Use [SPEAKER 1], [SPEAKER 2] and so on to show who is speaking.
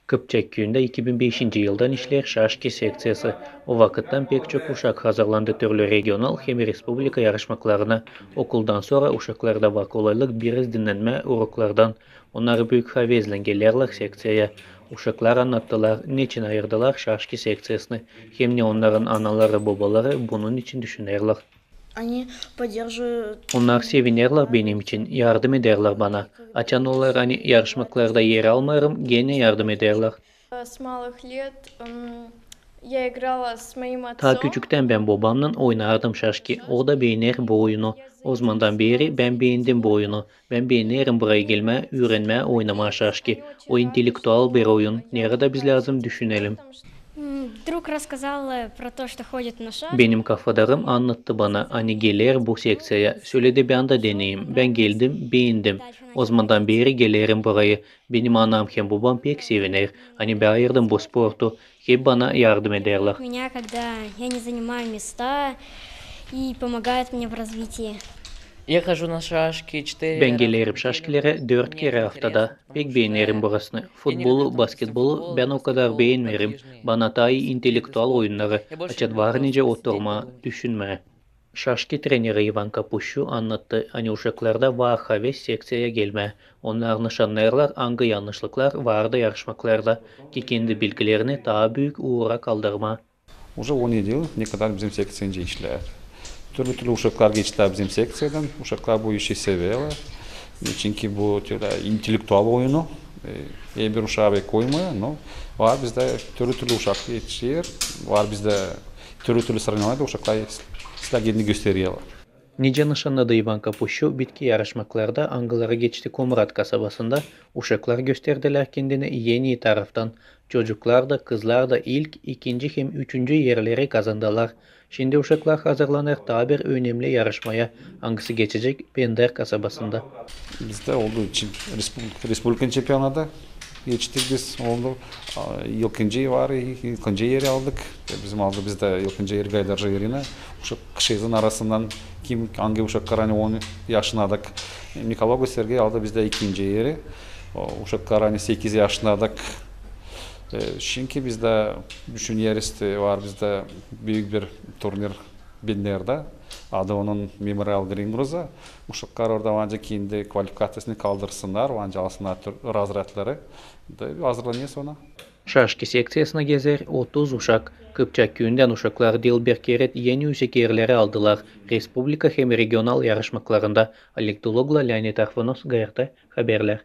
[SPEAKER 1] Kıpçak köyünde 2005 yıldan işler şaşki seksiyası. O vakıttan pek çok uşak hazırlandı türlü regional hem respublika yarışmalarına. Okuldan sonra uşaklarda var kolaylık biraz dinlenme uruklardan. Onları büyük havezle gelirler seksiyaya. Uşaklar anlattılar, niçin ayırdılar şaşki seksiyasını. Hem ne onların anaları babaları bunun için düşünürler.
[SPEAKER 2] Они поддерживают
[SPEAKER 1] Onlar sevinirler
[SPEAKER 2] меня
[SPEAKER 1] benim
[SPEAKER 2] во
[SPEAKER 1] için,
[SPEAKER 2] всем.
[SPEAKER 1] yardım ederler bana. Açan olur hani yarışmalarda yer almarım, gene yardım ederler.
[SPEAKER 2] С малых лет я играла с моим
[SPEAKER 1] Ta
[SPEAKER 2] отцом.
[SPEAKER 1] küçükten ben babamla oynardım şaşki. O da beğenir bu oyunu.
[SPEAKER 2] Я
[SPEAKER 1] O zamandan beri ben beğendim bu oyunu. Ben beğenirim buraya gelme, öğrenme, oynama şaşki.
[SPEAKER 2] Они очень
[SPEAKER 1] O
[SPEAKER 2] рады,
[SPEAKER 1] entelektüel bir
[SPEAKER 2] что
[SPEAKER 1] oyun.
[SPEAKER 2] я
[SPEAKER 1] Nerede biz
[SPEAKER 2] увлекаюсь
[SPEAKER 1] lazım
[SPEAKER 2] этим
[SPEAKER 1] düşünelim.
[SPEAKER 2] спортом.
[SPEAKER 3] Друг рассказал про то, что ходит на шашки.
[SPEAKER 1] Benim kafadarım anlattı bana. Hani gelir bu sekseye. Söyledi ben de deneyeyim. Ben geldim, beğendim. O zamandan beri gelirim burayı. Benim anam hem babam pek sevinir. Hani bayırdım bu sportu. Hep bana yardım ederler.
[SPEAKER 3] Меня, когда я не занимаю места и помогает мне в развитии.
[SPEAKER 4] Я хожу на шашки 4
[SPEAKER 1] Ben
[SPEAKER 4] раза в
[SPEAKER 1] gelirim
[SPEAKER 4] неделю.
[SPEAKER 1] şaşkilere 4 kere
[SPEAKER 4] Мне это
[SPEAKER 1] haftada.
[SPEAKER 4] интересно,
[SPEAKER 1] Pek
[SPEAKER 4] потому что
[SPEAKER 1] beğenirim burasını.
[SPEAKER 4] я не люблю
[SPEAKER 1] Futbolu,
[SPEAKER 4] там, допустим,
[SPEAKER 1] basketbolu
[SPEAKER 4] футбол,
[SPEAKER 1] ben o kadar
[SPEAKER 4] баскетбол,
[SPEAKER 1] beğenmirim.
[SPEAKER 4] подвижные
[SPEAKER 1] Bana daha iyi
[SPEAKER 4] виды
[SPEAKER 1] entelektüel
[SPEAKER 4] спорта.
[SPEAKER 1] oyunları.
[SPEAKER 4] Я больше
[SPEAKER 1] Açık
[SPEAKER 4] люблю
[SPEAKER 1] var
[SPEAKER 4] просто
[SPEAKER 1] nice
[SPEAKER 4] посидеть
[SPEAKER 1] oturma,
[SPEAKER 4] дома.
[SPEAKER 1] düşünme. Şaşki treneri Ivan Kapuşu anlattı. Hani uşaklarda var haves seksiyaya gelme. Onlar nişanlarlar hangi yanlışlıklar vardı yarışmaklarda. Ki kendi bilgilerini daha büyük uğra kaldırma.
[SPEAKER 5] Уже 17 yıl ne kadar bizim seksiyonda işler. Türlü uşaklar geçtiler bizim seksiyadan. Uşaklar bu işi seviyorlar. Çünkü bu intelektüel oyunu. Bir uşağı koymuyor. No. Var bizde türlü uşak yetişiyor. Var bizde türlü sıralamayla uşaklar kendini gösteriyorlar.
[SPEAKER 1] Nice nişanladı Ivan Kapuşu bitki yarışmaklarda angıları geçti Komrat kasabasında uşaklar gösterdiler kendini yeni taraftan. Çocuklar da kızlar da ilk, ikinci hem üçüncü yerleri kazandılar. Şimdi uşaklar hazırlanır daha bir önemli yarışmaya. Hangisi geçecek Bender kasabasında.
[SPEAKER 5] Bizde olduğu için Respublikan çempiyonada geçtik biz oldu. Yılkıncı var, yılkıncı yeri aldık. Bizim aldı bizde yılkıncı yeri Gaydarca yerine. Uşak kışızın arasından kim hangi uşaklar hani 10 yaşındadık. Nikolago Sergey aldı bizde ikinci yeri. Uşaklar hani 8 yaşındadık. Çünkü bizde düşünüyoruz var bizde büyük bir turnir Bender'de. Adı onun Memorial Gringruza. Uşaklar orada ancak kendi kvalifikasyasını kaldırsınlar, ancak alsınlar razretleri. Hazırlanıyor sonra.
[SPEAKER 1] Şaşki seksiyasına gezer 30 uşak. Kıpçak köyünden uşaklar Dilber keret yeni yüksek yerleri aldılar. Respublika hem regional yarışmaklarında. Alek Dologla, Leonid Arfonos, Gayar'da haberler.